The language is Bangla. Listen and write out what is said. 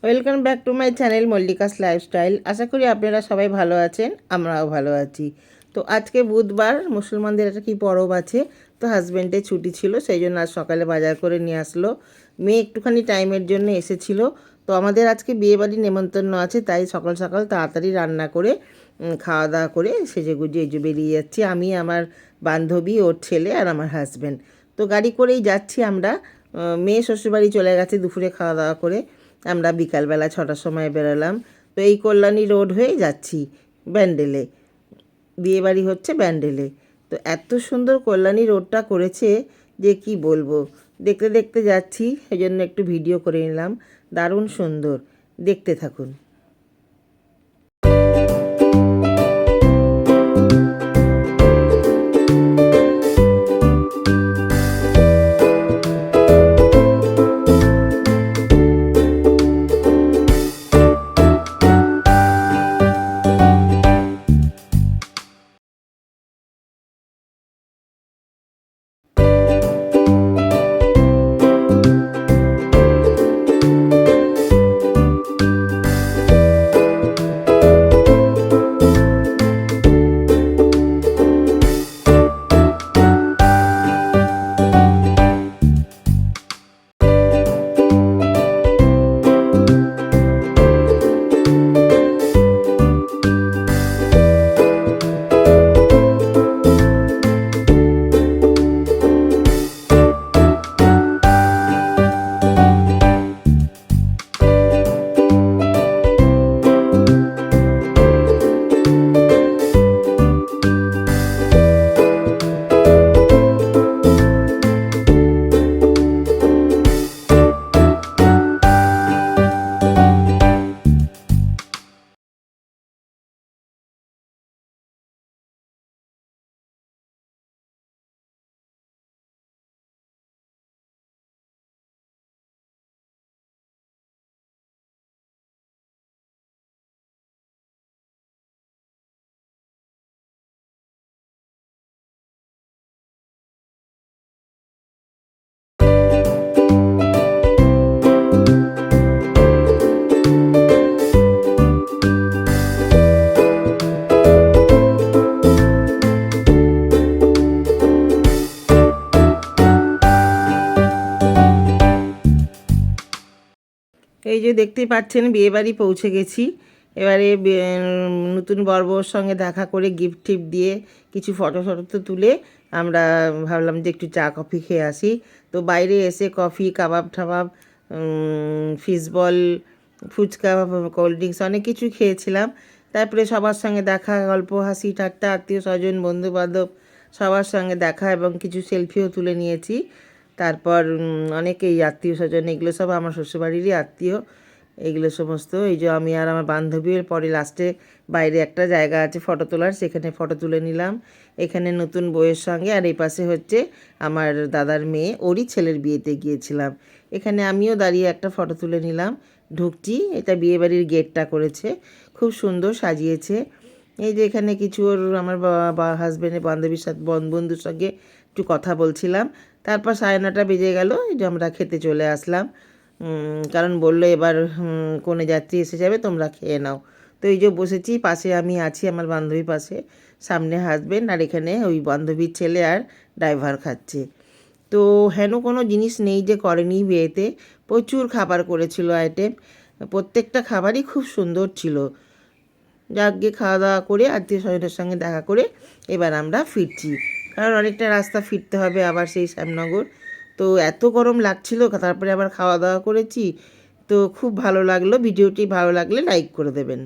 Welcome back to my channel Mallika's lifestyle. আশা করি আপনারা সবাই ভালো আছেন, আমরাও ভালো আছি। তো আজকে বুধবার, মুসলমানদের একটা কি পরব আছে, তো হাজব্যান্ডের ছুটি ছিল, সেই জন্য আজ সকালে বাজার করে নিয়ে আসলো। মেয়ে একটুখানি টাইমের জন্য এসেছিল। তো আমাদের আজকে বিয়েবাড়ির নেমন্তন্ন আছে, তাই সকাল সকাল তাড়াতাড়ি রান্না করে খাওয়া দাওয়া করে সেজে গুজে এই যে বেরিয়ে যাচ্ছি আমি, আমার বান্ধবী, ওর ছেলে আর আমার হাজব্যান্ড। তো গাড়ি করেই যাচ্ছি আমরা। মেয়ে শ্বশুরবাড়ি চলে গেছে দুপুরে খাওয়া দাওয়া করে, আমরা বিকালবেলা 6টার সময় বেরোলাম। তো এই কল্যাণী রোড হয়ে যাচ্ছি ব্যান্ডেলে, বিয়েবাড়ি হচ্ছে ব্যান্ডেলে। তো এত সুন্দর কল্যাণী রোডটা করেছে যে কি বলবো, দেখতে দেখতে যাচ্ছি, সেই জন্য একটু ভিডিও করে নিলাম। দারুণ সুন্দর, দেখতে থাকুন। এই যে দেখতেই পাচ্ছেন বিয়েবাড়ি পৌঁছে গেছি। এবারে নতুন বরবউর সঙ্গে দেখা করে গিফট টিফট দিয়ে কিছু ফটো ফটো তো তুলে আমরা ভাবলাম যে একটু চা কফি খেয়ে আসি। তো বাইরে এসে কফি, কাবাব ঠাবাব, fish ball, phuchka, cold drinks অনেক কিছু খেয়েছিলাম। তারপরে সবার সঙ্গে দেখা, গল্প, হাসি ঠাট্টা, আত্মীয় স্বজন, বন্ধুবান্ধব সবার সঙ্গে দেখা এবং কিছু সেলফিও তুলে নিয়েছি। তারপর অনেকেই আত্মীয় স্বজন, এগুলো সব আমার শ্বশুরবাড়িরই আত্মীয়, এগুলো সমস্ত। এই যে আমি আর আমার বান্ধবীর পরে লাস্টে বাইরে একটা জায়গা আছে ফটো তোলার, সেখানে ফটো তুলে নিলাম। এখানে নতুন বউয়ের সঙ্গে, আর এই পাশে হচ্ছে আমার দাদার মেয়ে, ওরই ছেলের বিয়েতে গিয়েছিলাম। এখানে আমিও দাঁড়িয়ে একটা ফটো তুলে নিলাম। ঢুকছি, এটা বিয়েবাড়ির গেটটা করেছে, খুব সুন্দর সাজিয়েছে। এই যে এখানে কিছু ওর আমার হাজব্যান্ডের বান্ধবীর সাথে বন্ধুর সঙ্গে একটু কথা বলছিলাম। তারপর 9:30 বেজে গেল, এই যে আমরা খেতে চলে আসলাম। কারণ বললো এবার কনে যাত্রী এসে যাবে, তোমরা খেয়ে নাও। তো এই যে বসেছি, পাশে আমি আছি আমার বান্ধবীর পাশে, সামনে হাজব্যান্ড, আর এখানে ওই বান্ধবীর ছেলে আর ড্রাইভার খাচ্ছে। তো হেন কোনো জিনিস নেই যে করেনি বিয়েতে, প্রচুর খাবার করেছিল আইটেম, প্রত্যেকটা খাবারই খুব সুন্দর ছিল। যাক গিয়ে খাওয়া দাওয়া করে আত্মীয় স্বজনের সঙ্গে দেখা করে এবার আমরা ফিরছি, কারণ অনেকটা রাস্তা ফিরতে হবে আবার সেই শ্যামনগর। তো এত গরম লাগছিল, তারপরে আবার খাওয়া দাওয়া করেছি। তো খুব ভালো লাগলো। ভিডিওটি ভালো লাগলে লাইক করে দেবেন।